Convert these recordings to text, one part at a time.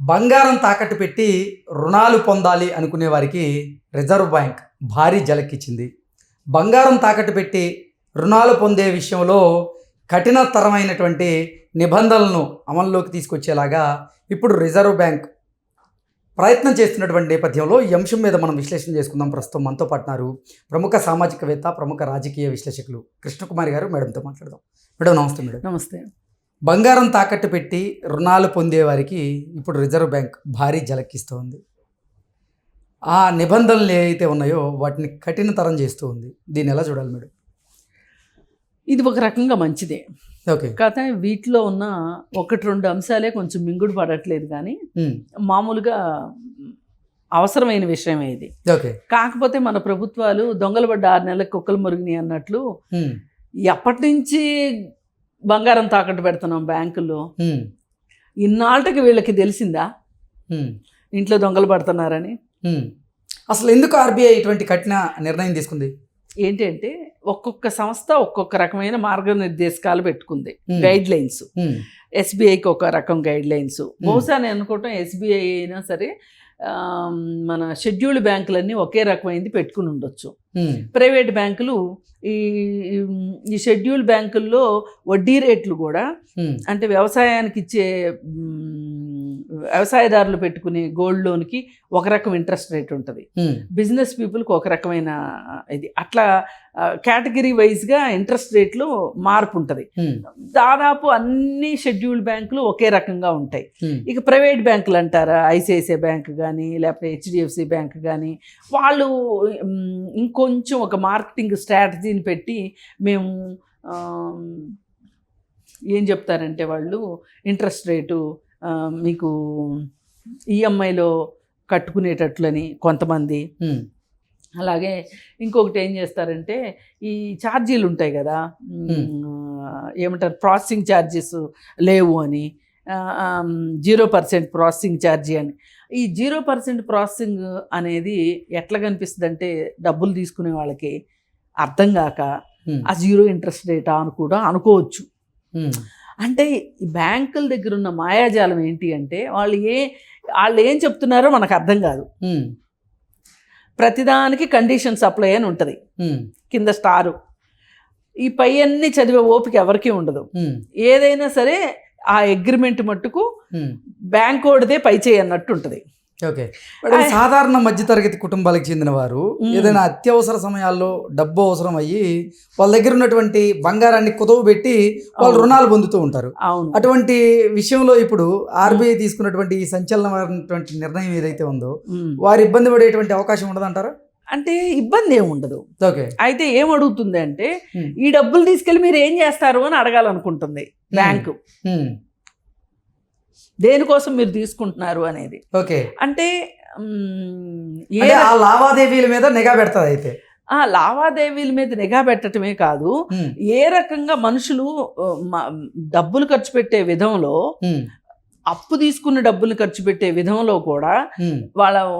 బంగారం తాకట్టు పెట్టి రుణాలు పొందాలి అనుకునే వారికి రిజర్వ్ బ్యాంక్ భారీ జలకిచ్చింది. బంగారం తాకట్టు పెట్టి రుణాలు పొందే విషయంలో కఠినతరమైనటువంటి నిబంధనలను అమల్లోకి తీసుకొచ్చేలాగా ఇప్పుడు రిజర్వ్ బ్యాంక్ ప్రయత్నం చేస్తున్నటువంటి నేపథ్యంలో ఈ అంశం మీద మనం విశ్లేషణ చేసుకుందాం. ప్రస్తుతం మనతో పాటున్నారు ప్రముఖ సామాజికవేత్త, ప్రముఖ రాజకీయ విశ్లేషకులు కృష్ణకుమారి గారు. మేడంతో మాట్లాడదాం. మేడం నమస్తే. మేడం నమస్తే. బంగారం తాకట్టు పెట్టి రుణాలు పొందే వారికి ఇప్పుడు రిజర్వ్ బ్యాంక్ భారీ జలకిస్తోంది. ఆ నిబంధనలు ఏవైతే ఉన్నాయో వాటిని కఠినతరం చేస్తూ ఉంది. దీన్ని ఎలా చూడాలి మేడం? ఇది ఒక రకంగా మంచిదే. ఓకే. కాకపోతే వీటిలో ఉన్న ఒకటి రెండు అంశాలే కొంచెం మింగుడు పడట్లేదు, కానీ మామూలుగా అవసరమైన విషయమే ఇది. ఓకే. కాకపోతే మన ప్రభుత్వాలు దొంగలు పడ్డ 6 నెలలకు కుక్కలు మురిగినాయి అన్నట్లు ఎప్పటి నుంచి బంగారం తాకట్టు పెడుతున్నాం బ్యాంకుల్లో. ఇన్నాళ్ళకి వీళ్ళకి తెలిసిందా ఇంట్లో దొంగలు పడుతున్నారని? అసలు ఎందుకు ఆర్బీఐ ఇటువంటి కఠిన నిర్ణయం తీసుకుంది? ఏంటంటే ఒక్కొక్క సంస్థ ఒక్కొక్క రకమైన మార్గనిర్దేశకాలు పెట్టుకుంది, గైడ్ లైన్స్. ఎస్బీఐకి ఒక రకం గైడ్ లైన్స్. బహుశా నేను అనుకోవటం ఎస్బీఐ అయినా సరే మన షెడ్యూల్డ్ బ్యాంకులన్నీ ఒకే రకమైంది పెట్టుకుని ఉండొచ్చు. ప్రైవేట్ బ్యాంకులు ఈ షెడ్యూల్డ్ బ్యాంకుల్లో వడ్డీ రేట్లు కూడా, అంటే వ్యవసాయానికి ఇచ్చే వ్యవసాయదారులు పెట్టుకునే గోల్డ్ లోన్కి ఒక రకం ఇంట్రెస్ట్ రేట్ ఉంటుంది, బిజినెస్ పీపుల్కి ఒక రకమైన ఇది, అట్లా కేటగిరీ వైజ్గా ఇంట్రెస్ట్ రేట్లు మార్పు ఉంటుంది. దాదాపు అన్ని షెడ్యూల్డ్ బ్యాంకులు ఒకే రకంగా ఉంటాయి. ఇక ప్రైవేట్ బ్యాంకులు అంటారా, ఐసిఐసిఐ బ్యాంక్ కానీ లేకపోతే హెచ్డిఎఫ్సి బ్యాంక్ కానీ, వాళ్ళు ఇంకొంచెం ఒక మార్కెటింగ్ స్ట్రాటజీని పెట్టి మేము ఏం చెప్తారంటే వాళ్ళు ఇంట్రెస్ట్ రేటు మీకు ఈఎంఐలో కట్టుకునేటట్లని కొంతమంది, అలాగే ఇంకొకటి ఏం చేస్తారంటే ఈ ఛార్జీలు ఉంటాయి కదా, ఏమంటారు ప్రాసెసింగ్ ఛార్జెస్ లేవు అని, 0% ప్రాసెసింగ్ ఛార్జీ అని. ఈ 0% ప్రాసెసింగ్ అనేది ఎట్లా కనిపిస్తుంది అంటే డబ్బులు తీసుకునే వాళ్ళకి అర్థం కాక ఆ 0 ఇంట్రెస్ట్ రేటా అని కూడా అనుకోవచ్చు. అంటే ఈ బ్యాంకుల దగ్గర ఉన్న మాయాజాలం ఏంటి అంటే వాళ్ళు ఏం చెప్తున్నారో మనకు అర్థం కాదు. ప్రతిదానికి కండిషన్స్ అప్లై అని ఉంటుంది కింద స్టారు. ఈ పై అన్ని చదివే ఓపిక ఎవరికీ ఉండదు. ఏదైనా సరే ఆ అగ్రిమెంట్ మట్టుకు బ్యాంక్ ఓడితే పై చేయి అన్నట్టు ఉంటుంది. ఓకే. సాధారణ మధ్యతరగతి కుటుంబాలకు చెందిన వారు ఏదైనా అత్యవసర సమయాల్లో డబ్బు అవసరం అయ్యి వాళ్ళ దగ్గర ఉన్నటువంటి బంగారాన్ని కుదువ పెట్టి వాళ్ళు రుణాలు పొందుతూ ఉంటారు. అటువంటి విషయంలో ఇప్పుడు ఆర్బీఐ తీసుకున్నటువంటి ఈ సంచలనమైనటువంటి నిర్ణయం ఏదైతే ఉందో వారు ఇబ్బంది పడేటువంటి అవకాశం ఉండదంటారా? అంటే ఇబ్బంది ఏమి ఉండదు. ఓకే. అయితే ఏం అడుగుతుంది అంటే ఈ డబ్బులు తీసుకెళ్ళి మీరు ఏం చేస్తారు అని అడగాలనుకుంటుంది బ్యాంకు. దేనికోసం మీరు తీసుకుంటున్నారు అనేది. ఓకే. అంటే ఆ లావాదేవీల మీద నిఘా పెడతారు. అయితే ఆ లావాదేవీల మీద నిఘా పెట్టడమే కాదు, ఏ రకంగా మనుషులు డబ్బులు ఖర్చు పెట్టే విధంలో, అప్పు తీసుకున్న డబ్బులు ఖర్చు పెట్టే విధంలో కూడా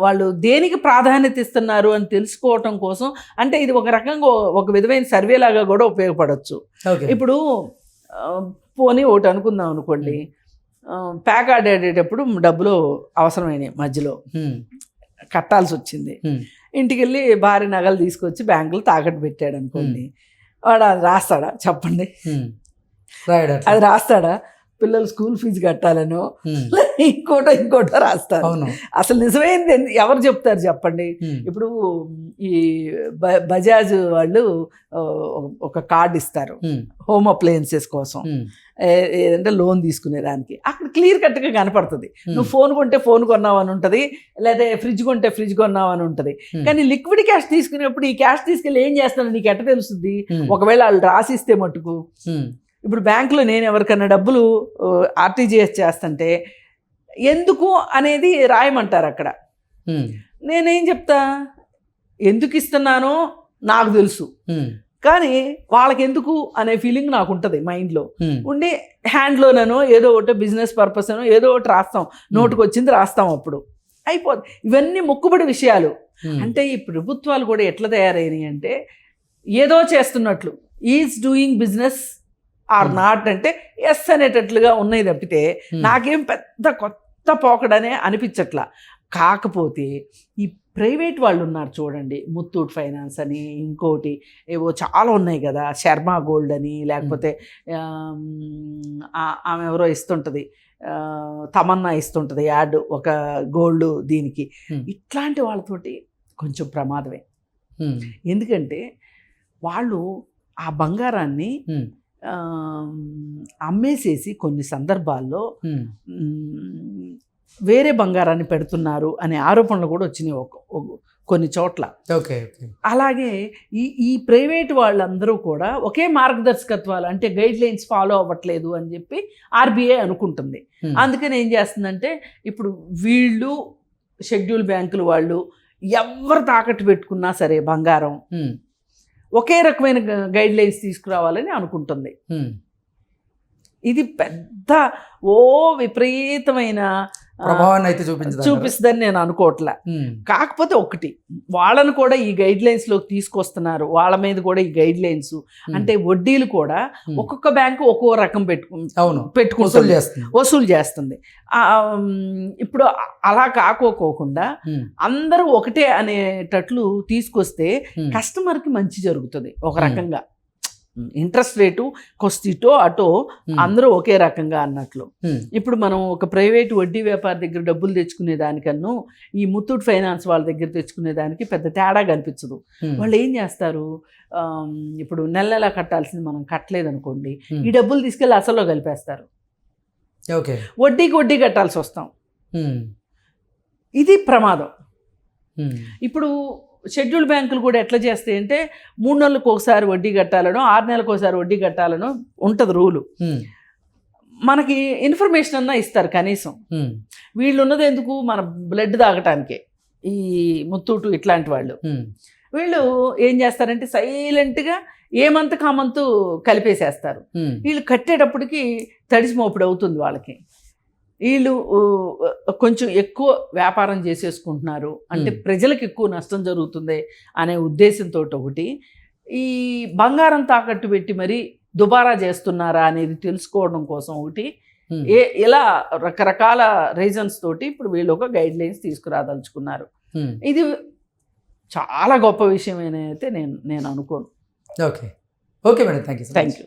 వాళ్ళు దేనికి ప్రాధాన్యత ఇస్తున్నారు అని తెలుసుకోవటం కోసం, అంటే ఇది ఒక రకంగా ఒక విధమైన సర్వే లాగా కూడా ఉపయోగపడవచ్చు. ఇప్పుడు పోనీ ఒకటి అనుకుందాం అనుకోండి, ప్యాక్ ఆడేటప్పుడు డబ్బులు అవసరమైనాయి, మధ్యలో కట్టాల్సి వచ్చింది. ఇంటికి వెళ్ళి భారీ నగలు తీసుకొచ్చి బ్యాంకులో తాకట్టు పెట్టాడు అనుకోండి, వాడు అది రాస్తాడా చెప్పండి? అది రాస్తాడా? పిల్లలు స్కూల్ ఫీజు కట్టాలనో ఇంకోటో రాస్తారు. అసలు నిజమైంది ఎవరు చెప్తారు చెప్పండి? ఇప్పుడు ఈ బజాజ్ వాళ్ళు ఒక కార్డు ఇస్తారు హోమ్ అప్లయన్సెస్ కోసం, ఏదంటే లోన్ తీసుకునేదానికి. అక్కడ క్లియర్ కట్గా కనపడుతుంది, నువ్వు ఫోన్ కొంటే ఫోన్ కొన్నావు అని ఉంటుంది, లేదా ఫ్రిడ్జ్ కొంటే ఫ్రిడ్జ్ కొన్నావు అని ఉంటుంది. కానీ లిక్విడ్ క్యాష్ తీసుకునేప్పుడు ఈ క్యాష్ తీసుకెళ్ళి ఏం చేస్తాను నీకు ఎట్ట తెలుస్తుంది? ఒకవేళ వాళ్ళు రాసిస్తే మట్టుకు. ఇప్పుడు బ్యాంకులో నేను ఎవరికన్నా డబ్బులు ఆర్టీజీఎస్ చేస్తుంటే ఎందుకు అనేది రాయమంటారు అక్కడ. నేనేం చెప్తా, ఎందుకు ఇస్తున్నానో నాకు తెలుసు, కానీ వాళ్ళకి ఎందుకు అనే ఫీలింగ్ నాకు ఉంటుంది మైండ్లో ఉండి, హ్యాండ్లోనో ఏదో ఒకటి బిజినెస్ పర్పస్ అనో ఏదో ఒకటి రాస్తాం, నోటుకు వచ్చింది రాస్తాం, అప్పుడు అయిపోతుంది. ఇవన్నీ మొక్కుబడి విషయాలు. అంటే ఈ ప్రభుత్వాలు కూడా ఎట్లా తయారైనాయి అంటే ఏదో చేస్తున్నట్లు, is doing business are not అంటే ఎస్ అనేటట్లుగా ఉన్నాయి తప్పితే నాకేం పెద్ద కొత్త పోకడనే అనిపించట్లా. కాకపోతే ఈ ప్రైవేట్ వాళ్ళు ఉన్నారు చూడండి, ముత్తూట్ ఫైనాన్స్ అని, ఇంకోటి ఏవో చాలా ఉన్నాయి కదా, శర్మ గోల్డ్ అని, లేకపోతే ఆమె ఎవరో ఇస్తుంటుంది, తమన్నా ఇస్తుంటుంది యాడ్ ఒక గోల్డ్ దీనికి. ఇట్లాంటి వాళ్ళతోటి కొంచెం ప్రమాదమే. ఎందుకంటే వాళ్ళు ఆ బంగారాన్ని అమ్మేసేసి కొన్ని సందర్భాల్లో వేరే బంగారాన్ని పెడుతున్నారు అనే ఆరోపణలు కూడా వచ్చినాయి కొన్ని చోట్ల. ఓకే. అలాగే ఈ ప్రైవేట్ వాళ్ళందరూ కూడా ఒకే మార్గదర్శకత్వాలు అంటే గైడ్ లైన్స్ ఫాలో అవ్వట్లేదు అని చెప్పి ఆర్బీఐ అనుకుంటుంది. అందుకని ఏం చేస్తుందంటే ఇప్పుడు వీళ్ళు షెడ్యూల్ బ్యాంకులు వాళ్ళు ఎవరు తాకట్టు పెట్టుకున్నా సరే బంగారం ఒకే రకమైన గైడ్ లైన్స్ తీసుకురావాలని అనుకుంటుంది. ఇది పెద్ద విపరీతమైన ప్రభావాన్ని అయితే చూపిస్తుందని నేను అనుకోవట్లే. కాకపోతే ఒకటి, వాళ్ళను కూడా ఈ గైడ్ లైన్స్ లోకి తీసుకొస్తున్నారు. వాళ్ళ మీద కూడా ఈ గైడ్ లైన్స్ అంటే వడ్డీలు కూడా ఒక్కొక్క బ్యాంకు ఒక్కో రకం పెట్టుకుంటుంది, వసూలు చేస్తుంది. ఇప్పుడు అలా కాకోకుండా అందరూ ఒకటే అనేటట్లు తీసుకొస్తే కస్టమర్కి మంచి జరుగుతుంది. ఒక రకంగా ఇంట్రెస్ట్ రేటు కొస్తిటో అటో అందరూ ఒకే రకంగా అన్నట్లు. ఇప్పుడు మనం ఒక ప్రైవేట్ వడ్డీ వ్యాపారి దగ్గర డబ్బులు తెచ్చుకునే దానికన్నా ఈ ముత్తూట్ ఫైనాన్స్ వాళ్ళ దగ్గర తెచ్చుకునే దానికి పెద్ద తేడా కనిపించదు. వాళ్ళు ఏం చేస్తారు, ఇప్పుడు నెల కట్టాల్సింది మనం కట్టలేదనుకోండి, ఈ డబ్బులు తీసుకెళ్ళి అసల్లో కలిపేస్తారు. వడ్డీకి వడ్డీ కట్టాల్సి వస్తాం. ఇది ప్రమాదం. ఇప్పుడు షెడ్యూల్ బ్యాంకులు కూడా ఎట్లా చేస్తాయి అంటే 3 నెలలకు ఒకసారి వడ్డీ కట్టాలనో 6 నెలలకు ఒకసారి వడ్డీ కట్టాలనో ఉంటుంది రూలు. మనకి ఇన్ఫర్మేషన్ అన్నా ఇస్తారు కనీసం. వీళ్ళు ఉన్నది ఎందుకు, మన బ్లడ్ తాగటానికే. ఈ ముత్తూటు ఇట్లాంటి వాళ్ళు వీళ్ళు ఏం చేస్తారంటే సైలెంట్గా ఏమంత కామంతు కలిపేసేస్తారు. వీళ్ళు కట్టేటప్పటికి తడిసి మోపుడు అవుతుంది వాళ్ళకి. వీళ్ళు కొంచెం ఎక్కువ వ్యాపారం చేసేసుకుంటున్నారు అంటే ప్రజలకు ఎక్కువ నష్టం జరుగుతుంది అనే ఉద్దేశంతో ఒకటి, ఈ బంగారం తాకట్టు పెట్టి మరి దుబారా చేస్తున్నారా అనేది తెలుసుకోవడం కోసం ఒకటి, ఇలా రకరకాల రీజన్స్ తోటి ఇప్పుడు వీళ్ళు ఒక గైడ్ లైన్స్ తీసుకురాదలుచుకున్నారు. ఇది చాలా గొప్ప విషయం అయితే నేను అనుకోను. Okay madam, thank you.